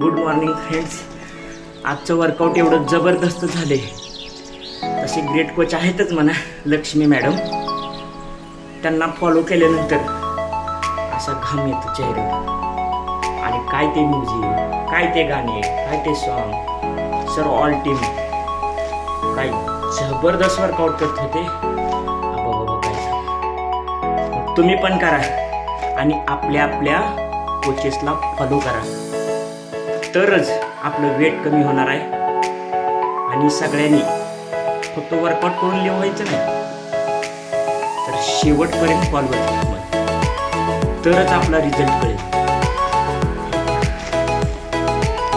Good morning friends. आजचं workout एवढं जबरदस्त झाले. तसे ग्रेट कोच आहेतच म्हणा लक्ष्मी मॅडम. त्यांना फॉलो केल्यानंतर असा घाम येतो चेहऱ्यावर. आणि काय ते म्युझिक, काय ते गाणे, काय ते सॉन्ग, सर ऑल टीम काय जबरदस्त वर्कआउट करत होते. बाबा काय सांग. तुम्ही पण करा आणि आपल्या आपल्या कोचेसला फॉलो करा, तरच आपलं वेट कमी होणार आहे. आणि सगळ्यांनी फक्त वर्कआउट करून लिहायचं नाही, तर शेवटपर्यंत फॉलो करा, तरच आपला रिझल्ट कळेल.